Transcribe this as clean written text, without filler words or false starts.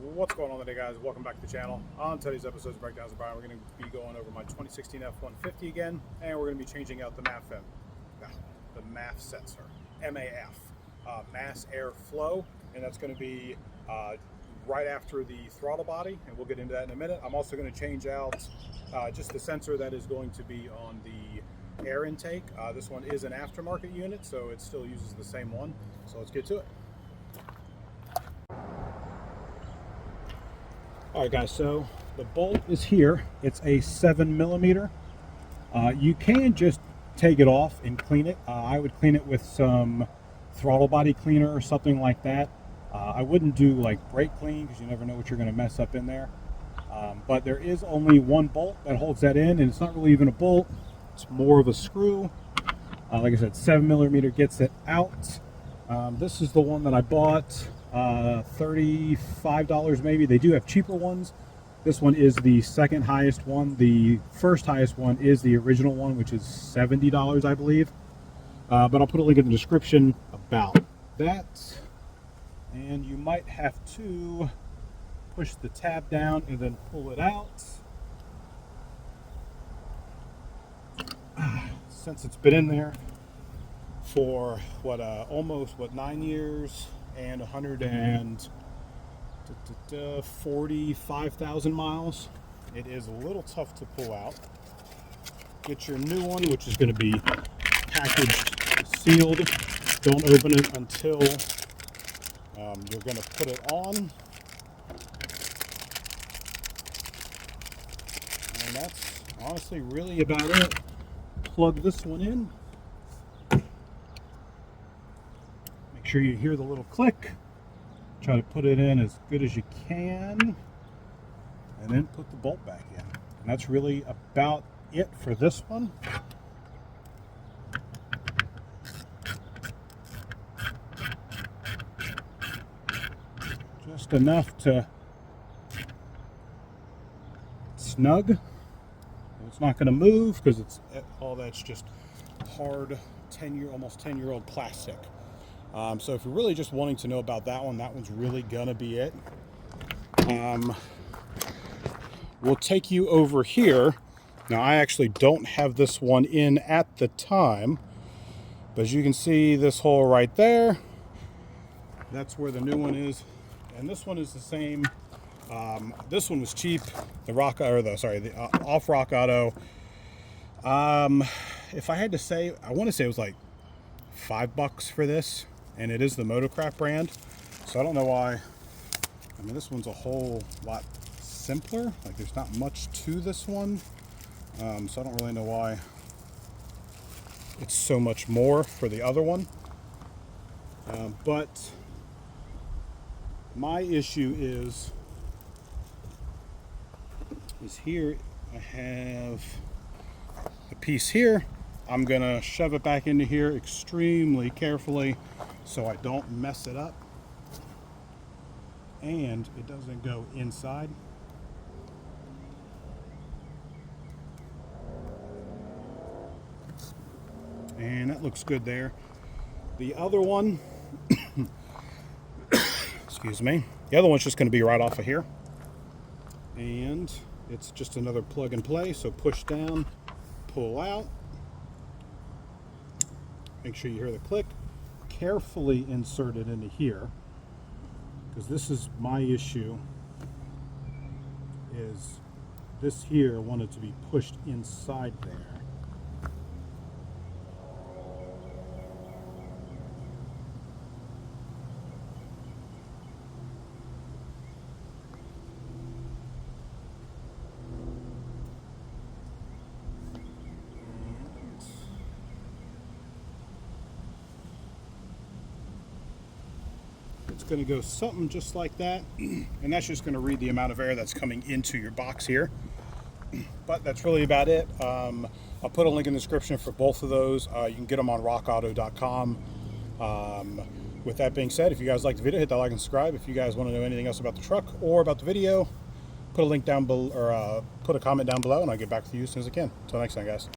What's going on today, guys? Welcome back to the channel. On today's episode of Breakdowns of Brian, we're going to be going over my 2016 F-150 again, and we're going to be changing out the MAF sensor, MAF, mass air flow, and that's going to be right after the throttle body, and we'll get into that in a minute. I'm also going to change out just the sensor that is going to be on the air intake. This one is an aftermarket unit, so it still uses the same one. So let's get to it. Alright guys, so the bolt is here. It's a 7mm. You can just take it off and clean it. I would clean it with some throttle body cleaner or something like that. I wouldn't do like brake clean because you never know what you're going to mess up in there. But there is only one bolt that holds that in, and it's not really even a bolt. It's more of a screw. Like I said, 7mm gets it out. This is the one that I bought. $35 maybe. They do have cheaper ones. This one is the second highest one. The first highest one is the original one, which is $70, I believe. But I'll put a link in the description about that. And you might have to push the tab down and then pull it out. Since it's been in there for almost 9 years and 145,000 miles, it is a little tough to pull out. Get your new one, which is going to be packaged sealed. Don't open it until you're going to put it on, and that's honestly really about it. Plug this one in. Make sure you hear the little click. Try to put it in as good as you can, and then put the bolt back in. And that's really about it for this one. Just enough to snug. It's not going to move because it's all that's just hard almost 10-year-old plastic. So if you're really just wanting to know about that one's really gonna be it. We'll take you over here. Now I actually don't have this one in at the time, but as you can see, this hole right there, that's where the new one is, and this one is the same. This one was cheap. The off Rock Auto. If I had to say, I want to say it was like $5 for this, and it is the Motocraft brand. So I don't know why. I mean, this one's a whole lot simpler. Like, there's not much to this one. So I don't really know why it's so much more for the other one. But my issue is here. I have a piece here. I'm gonna shove it back into here extremely carefully so I don't mess it up and it doesn't go inside. And that looks good there. The other one, excuse me, the other one's just gonna be right off of here. And it's just another plug and play, so push down, pull out. Make sure you hear the click. Carefully insert it into here, because this is my issue, is this here wanted to be pushed inside there. It's going to go something just like that, and that's just going to read the amount of air that's coming into your box here. But that's really about it. I'll put a link in the description for both of those. You can get them on rockauto.com. With that being said, if you guys like the video, hit that like and subscribe. If you guys want to know anything else about the truck or about the video, put a link down below, or put a comment down below, and I'll get back to you as soon as I can. Until next time, guys.